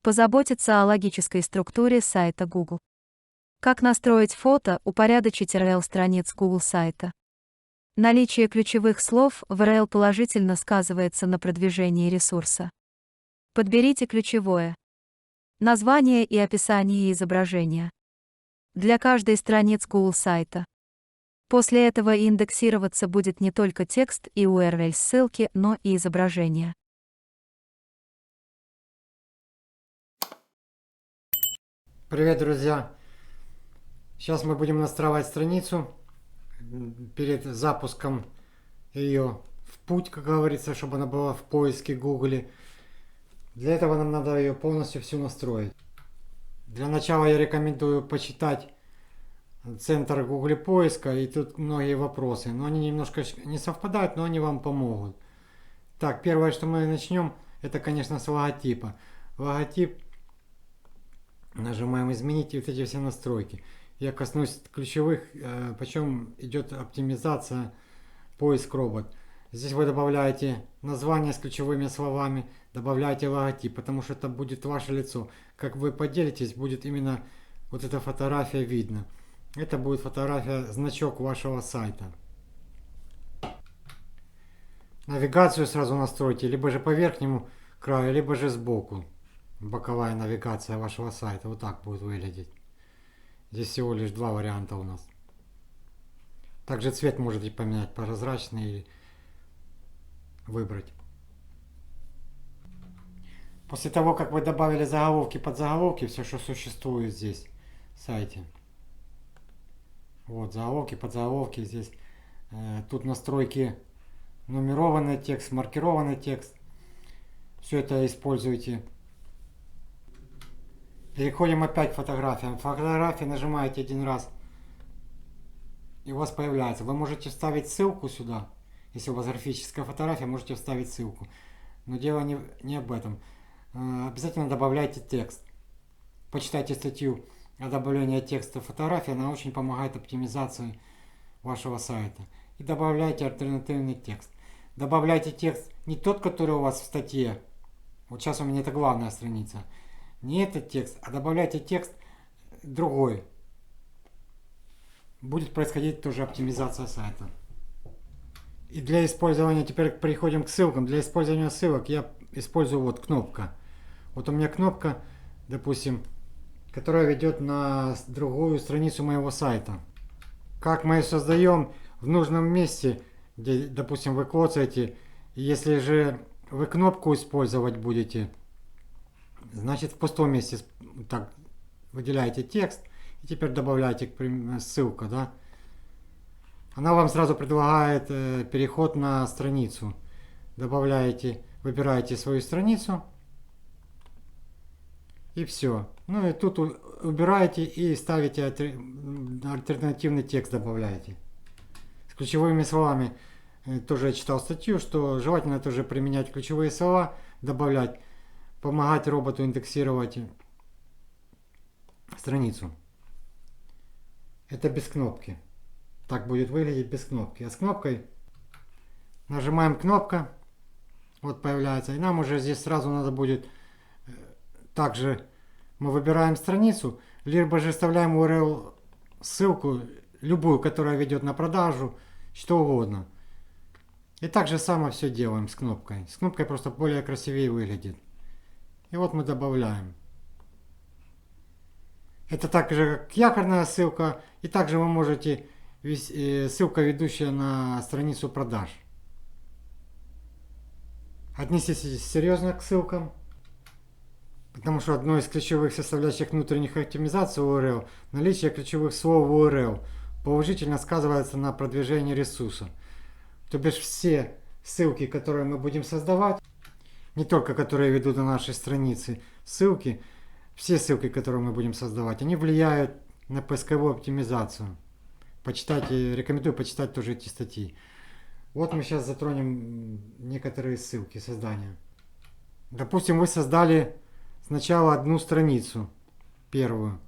Позаботиться о логической структуре сайта Google. Как настроить фото, упорядочить URL страниц Google сайта. Наличие ключевых слов в URL положительно сказывается на продвижении ресурса. Подберите ключевое название и описание изображения для каждой страниц Google сайта. После этого индексироваться будет не только текст и URL ссылки, но и изображение. Привет, друзья! Сейчас мы будем настраивать страницу перед запуском ее в путь, как говорится, чтобы она была в поиске Google. Для этого нам надо ее полностью всю настроить. Для начала я рекомендую почитать центр Google поиска, и тут многие вопросы, но они немножко не совпадают, но они вам помогут. Так, первое, что мы начнем, это, конечно, с логотипа. Логотип. Нажимаем изменить и вот эти все настройки. Я коснусь ключевых, причем идет оптимизация, поиск робот. Здесь вы добавляете название с ключевыми словами, добавляете логотип, потому что это будет ваше лицо. Как вы поделитесь, будет именно вот эта фотография видно. Это будет фотография, значок вашего сайта. Навигацию сразу настройте, либо же по верхнему краю, либо же сбоку. Боковая навигация вашего сайта. Вот так будет выглядеть. Здесь всего лишь два варианта у нас. Также цвет можете поменять, прозрачный или выбрать. После того, как вы добавили заголовки, подзаголовки, все, что существует здесь в сайте. Вот, заголовки, подзаголовки здесь. Тут настройки нумерованный текст, маркированный текст. Все это используйте. Переходим опять к фотографиям. Фотографии нажимаете один раз, и у вас появляется. Вы можете вставить ссылку сюда. Если у вас графическая фотография, можете вставить ссылку. Но дело не об этом. Обязательно добавляйте текст. Почитайте статью о добавлении текста в фотографии. Она очень помогает оптимизации вашего сайта. И добавляйте альтернативный текст. Добавляйте текст не тот, который у вас в статье. Вот сейчас у меня это главная страница. Не этот текст, а добавляйте текст другой. Будет происходить тоже оптимизация сайта. И для использования, теперь переходим к ссылкам. Для использования ссылок я использую вот кнопка. Вот у меня кнопка, допустим, которая ведет на другую страницу моего сайта. Как мы ее создаем в нужном месте, где, допустим, вы клацаете. Если же вы кнопку использовать будете, значит, в пустом месте так выделяете текст и теперь добавляете ссылку, да. Она вам сразу предлагает переход на страницу. Добавляете, выбираете свою страницу и все. Ну и тут убираете и ставите альтернативный текст, добавляете. С ключевыми словами тоже я читал статью, что желательно тоже применять ключевые слова, добавлять. Помогать роботу индексировать страницу. Это без кнопки. Так будет выглядеть без кнопки. А с кнопкой нажимаем кнопка. Вот появляется. И нам уже здесь сразу надо будет также мы выбираем страницу, либо же вставляем URL ссылку, любую, которая ведет на продажу, что угодно. И так же само все делаем с кнопкой. С кнопкой просто более красивее выглядит. И вот мы добавляем. Это также как якорная ссылка. И также вы можете, ссылка, ведущая на страницу продаж. Отнеситесь серьезно к ссылкам. Потому что одной из ключевых составляющих внутренних оптимизаций URL, наличие ключевых слов в URL, положительно сказывается на продвижении ресурса. То бишь все ссылки, которые мы будем создавать, не только которые ведут на нашей странице, ссылки, все ссылки, которые мы будем создавать, они влияют на поисковую оптимизацию. Почитайте, рекомендую почитать тоже эти статьи. Вот мы сейчас затронем некоторые ссылки создания. Допустим, вы создали сначала одну страницу, первую,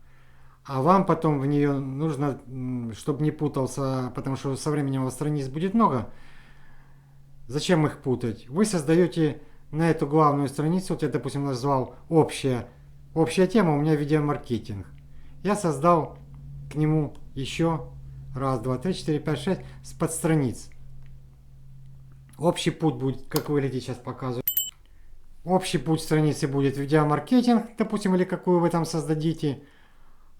а вам потом в нее нужно, чтобы не путался, потому что со временем у вас страниц будет много. Зачем их путать? Вы создаете на эту главную страницу, вот я, допустим, назвал общая Общая тема у меня видеомаркетинг. Я создал к нему еще раз, два, три, четыре, пять, шесть подстраниц. Общий путь будет, как выглядит, сейчас показываю. Общий путь страницы будет видеомаркетинг, допустим, или какую вы там создадите.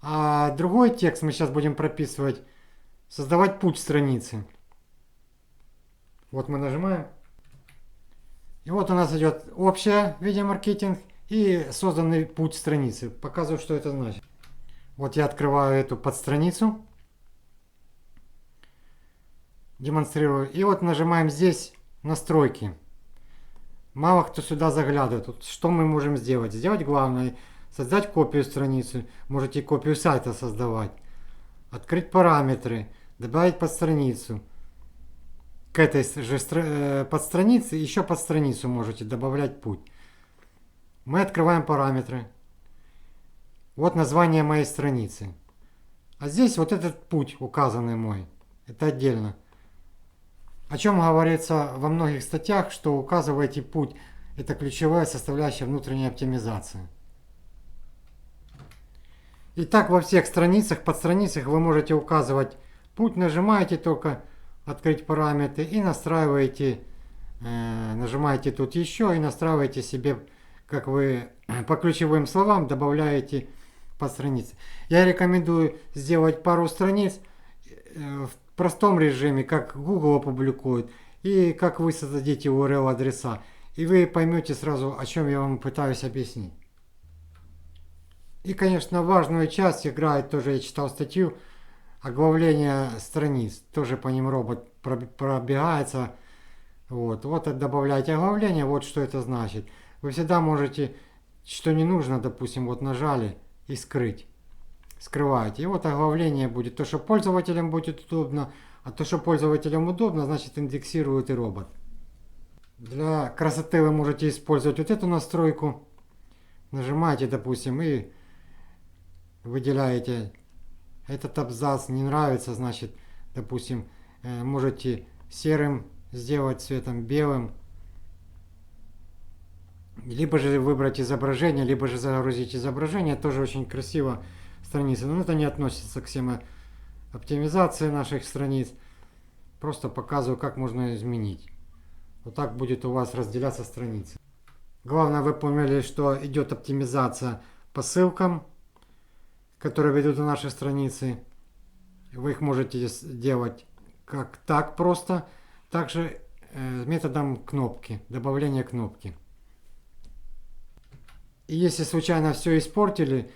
А другой текст мы сейчас будем прописывать, создавать путь страницы. Вот мы нажимаем. И вот у нас идет общая видеомаркетинг и созданный путь страницы. Показываю, что это значит. Вот я открываю эту подстраницу. Демонстрирую. И вот нажимаем здесь настройки. Мало кто сюда заглядывает. Вот что мы можем сделать? Сделать главное. Создать копию страницы. Можете копию сайта создавать. Открыть параметры. Добавить подстраницу. К этой же подстранице еще подстраницу можете добавлять путь. Мы открываем параметры. Вот название моей страницы. А здесь вот этот путь указанный мой. Это отдельно. О чем говорится во многих статьях, что указываете путь. Это ключевая составляющая внутренней оптимизации. И так во всех страницах, подстраницах вы можете указывать путь. Нажимаете только открыть параметры и настраиваете, нажимаете тут еще и настраиваете себе, как вы по ключевым словам добавляете подстраницы. Я рекомендую сделать пару страниц в простом режиме, как Google опубликует, и как вы создадите URL адреса. И вы поймете сразу, о чем я вам пытаюсь объяснить. И, конечно, важную часть играет, тоже я читал статью, оглавление страниц. Тоже по ним робот пробегается. Вот добавляйте оглавление, вот что это значит. Вы всегда можете, что не нужно, допустим, вот нажали и скрыть. Скрываете. И вот оглавление будет то, что пользователям будет удобно, а то, что пользователям удобно, значит индексирует и робот. Для красоты вы можете использовать вот эту настройку. Нажимаете, допустим, и выделяете этот абзац. Не нравится, значит, допустим, можете серым сделать цветом, белым. Либо же выбрать изображение, либо же загрузить изображение. Тоже очень красиво страница. Но это не относится к всем оптимизации наших страниц. Просто показываю, как можно изменить. Вот так будет у вас разделяться страницы. Главное, вы поняли, что идет оптимизация по ссылкам, которые ведут на наши страницы. Вы их можете делать как так просто, также методом кнопки, добавления кнопки. И если случайно все испортили,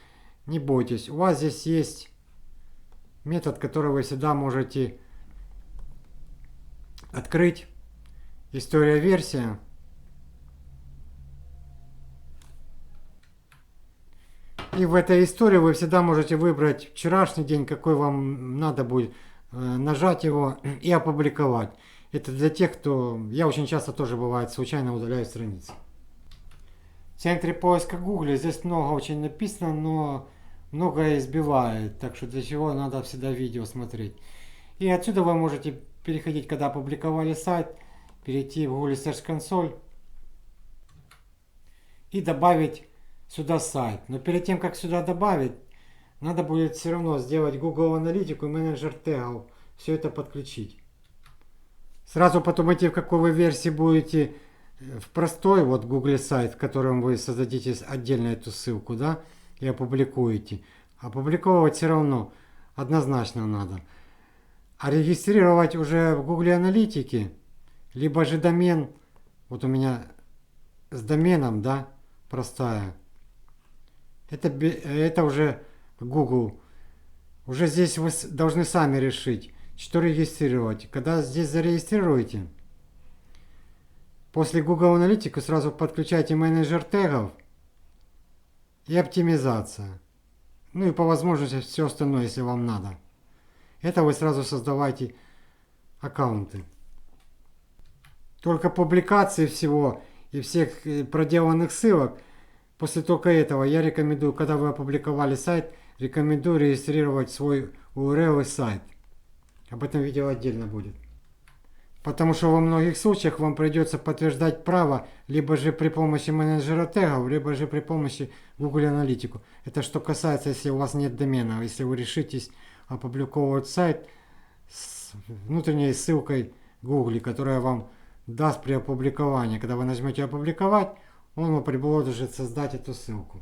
не бойтесь, у вас здесь есть метод, который вы всегда можете открыть. История версия. И в этой истории вы всегда можете выбрать вчерашний день, какой вам надо будет, нажать его и опубликовать. Это для тех, кто... Я очень часто тоже бывает случайно удаляю страницы. В центре поиска Google здесь много очень написано, но многое избивает. Так что для чего надо всегда видео смотреть. И отсюда вы можете переходить, когда опубликовали сайт, перейти в Google Search Console и добавить сюда сайт. Но перед тем, как сюда добавить, надо будет все равно сделать Google аналитику и менеджер тегов. Все это подключить. Сразу потом идти, в какой вы версии будете, в простой вот Google сайт, в котором вы создадите отдельно эту ссылку, да, и опубликуете. Опубликовывать все равно однозначно надо. А регистрировать уже в Google аналитике, либо же домен, вот у меня с доменом, да, простая. Это уже Google. Уже здесь вы должны сами решить, что регистрировать. Когда здесь зарегистрируете, после Google Аналитики сразу подключайте менеджер тегов и оптимизация. Ну и по возможности все остальное, если вам надо. Это вы сразу создавайте аккаунты. Только публикации всего и всех проделанных ссылок, после только этого я рекомендую, когда вы опубликовали сайт, рекомендую регистрировать свой URL и сайт. Об этом видео отдельно будет. Потому что во многих случаях вам придется подтверждать право либо же при помощи менеджера тегов, либо же при помощи Google Аналитику. Это что касается, если у вас нет домена, если вы решитесь опубликовывать сайт с внутренней ссылкой Google, которая вам даст при опубликовании. Когда вы нажмете «Опубликовать», он вам предложит создать эту ссылку.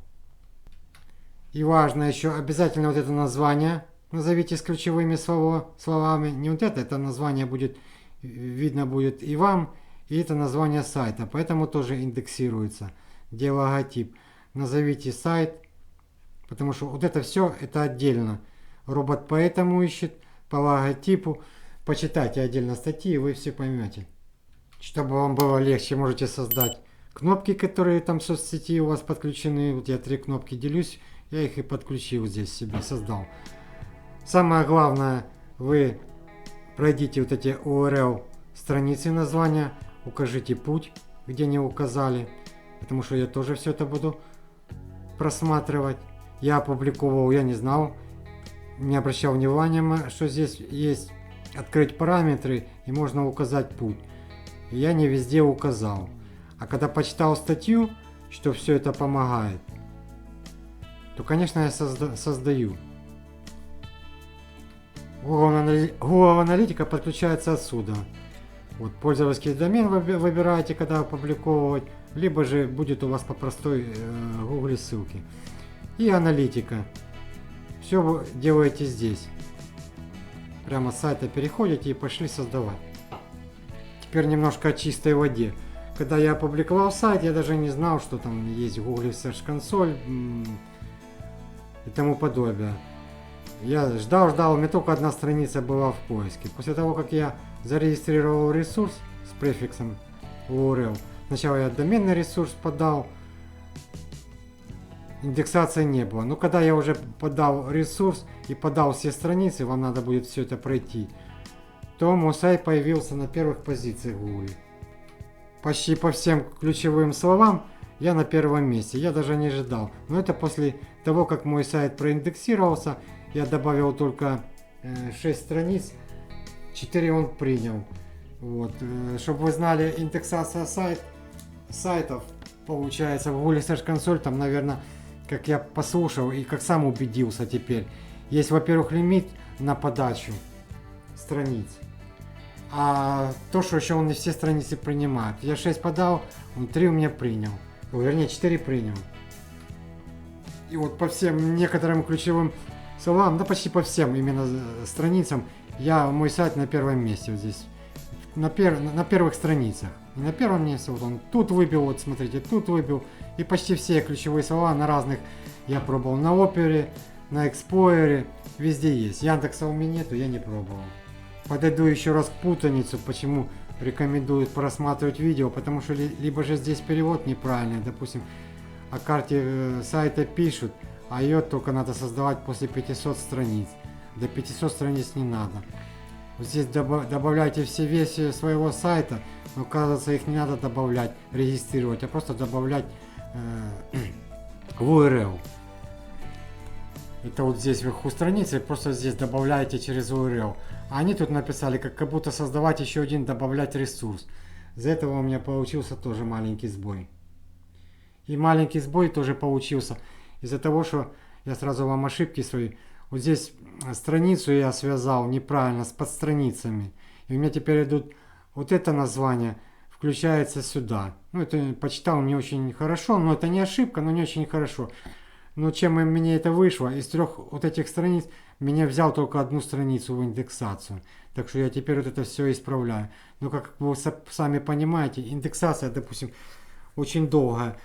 И важно еще обязательно вот это название назовите с ключевыми словами. Не вот это название будет видно будет и вам, и это название сайта. Поэтому тоже индексируется. Где логотип. Назовите сайт, потому что вот это все, это отдельно. Робот поэтому ищет, по логотипу. Почитайте отдельно статьи, и вы все поймете. Чтобы вам было легче, можете создать кнопки, которые там в соцсети у вас подключены. Вот я 3 кнопки делюсь, я их и подключил здесь себе, создал. Самое главное, вы пройдите вот эти URL страницы названия, укажите путь, где не указали, потому что я тоже все это буду просматривать. Я опубликовал, я не знал, не обращал внимания, что здесь есть открыть параметры и можно указать путь. Я не везде указал. А когда почитал статью, что все это помогает, то, конечно, я создаю. Google Аналитика подключается отсюда. Вот, пользовательский домен выбираете, когда опубликовывать, либо же будет у вас по простой Google ссылке. И аналитика. Все вы делаете здесь. Прямо с сайта переходите и пошли создавать. Теперь немножко о чистой воде. Когда я опубликовал сайт, я даже не знал, что там есть Google Search Console и тому подобное. Я ждал, у меня только одна страница была в поиске. После того, как я зарегистрировал ресурс с префиксом URL, сначала я доменный ресурс подал, индексации не было. Но когда я уже подал ресурс и подал все страницы, вам надо будет все это пройти, то мой сайт появился на первых позициях Google. Почти по всем ключевым словам я на первом месте. Я даже не ожидал. Но это после того, как мой сайт проиндексировался, я добавил только 6 страниц, 4 он принял. Вот. Чтобы вы знали, индексация сайтов получается в Google Search Console, там, наверное, как я послушал и как сам убедился теперь, есть, во-первых, лимит на подачу страниц. А то, что еще он не все страницы принимает. Я 6 подал, он 3 у меня принял. Вернее, 4 принял. И вот по всем некоторым ключевым словам, да почти по всем именно страницам, мой сайт на первом месте вот здесь. На первых страницах. И на первом месте вот он тут выбил, вот смотрите, тут выбил. И почти все ключевые слова на разных я пробовал. На Опере, на Explorer, везде есть. Яндекса у меня нету, я не пробовал. Подойду еще раз к путаницу, почему рекомендуют просматривать видео, потому что либо же здесь перевод неправильный, допустим, о карте сайта пишут, а ее только надо создавать после 500 страниц. До 500 страниц не надо. Вот здесь добавляйте все версии своего сайта, но оказывается их не надо добавлять, регистрировать, а просто добавлять в URL. Это вот здесь вверху страницы, просто здесь добавляете через URL. А они тут написали, как будто создавать еще один, добавлять ресурс. Из-за этого у меня получился тоже маленький сбой. И маленький сбой тоже получился из-за того, что я сразу вам ошибки свои. Вот здесь страницу я связал неправильно с подстраницами. И у меня теперь идут вот это название включается сюда. Ну, это почитал не очень хорошо, но это не ошибка, но не очень хорошо. Но чем мне это вышло, из 3 вот этих страниц, меня взял только одну страницу в индексацию. Так что я теперь вот это все исправляю. Но как вы сами понимаете, индексация, допустим, очень долго.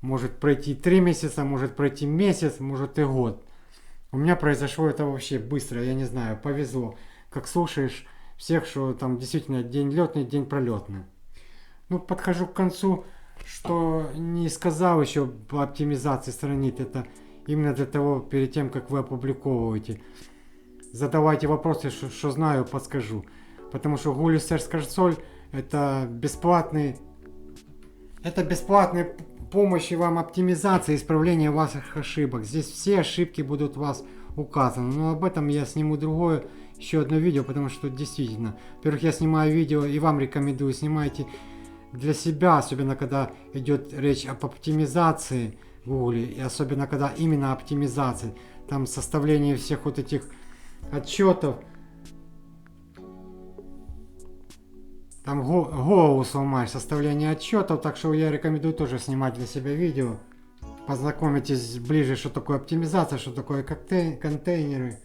Может пройти 3 месяца, может пройти месяц, может и год. У меня произошло это вообще быстро, я не знаю, повезло. Как слушаешь всех, что там действительно день летный, день пролетный. Ну, подхожу к концу, что не сказал еще по оптимизации страниц. Это именно для того, перед тем, как вы опубликовываете. Задавайте вопросы, что знаю, подскажу. Потому что Google Search Console это бесплатный помощи вам оптимизации, исправления ваших ошибок. Здесь все ошибки будут у вас указаны. Но об этом я сниму другое еще одно видео, потому что действительно, во-первых, я снимаю видео и вам рекомендую, снимайте для себя, особенно когда идет речь об оптимизации в Google, и особенно когда именно оптимизации, там составление всех вот этих отчетов, там голову сломаешь, составление отчетов, так что я рекомендую тоже снимать для себя видео. Познакомитесь ближе, что такое оптимизация, что такое контейнеры.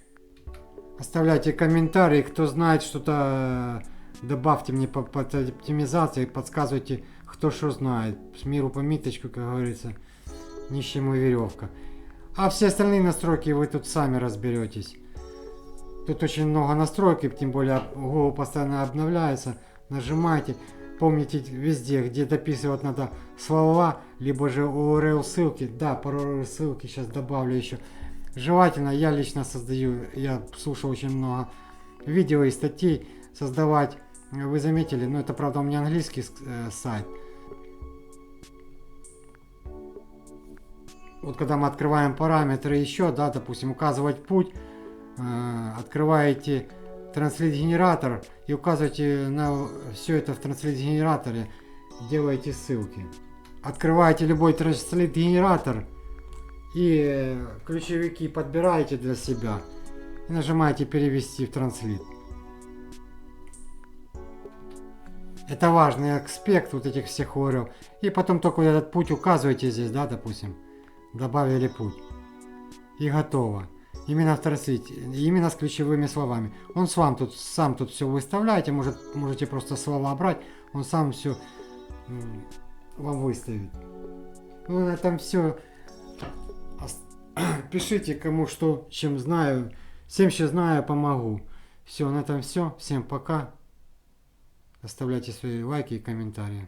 Оставляйте комментарии, кто знает что-то, добавьте мне по оптимизации, подсказывайте, кто что знает. С миру по ниточку, как говорится, нищему веревка. А все остальные настройки вы тут сами разберетесь. Тут очень много настроек, тем более Google постоянно обновляется. Нажимайте. Помните везде, где дописывать надо слова, либо же URL ссылки. Да, пару URL ссылки сейчас добавлю еще. Желательно, я лично создаю, я слушал очень много видео и статей создавать. Вы заметили, но это правда у меня английский сайт. Вот когда мы открываем параметры еще, да, допустим, указывать путь, открываете транслит-генератор и указываете на все это в транслит-генераторе, делаете ссылки. Открываете любой транслит-генератор и ключевики подбираете для себя и нажимаете перевести в транслит. Это важный аспект вот этих всех URL. И потом только этот путь указываете здесь, да, допустим, добавили путь. И готово. Именно в транслите, именно с ключевыми словами. Он сам тут все выставляете, можете просто слова брать, он сам все вам выставит. Ну, на этом все. Пишите, кому что, чем знаю. Всем, что знаю, помогу. Все, на этом все. Всем пока. Оставляйте свои лайки и комментарии.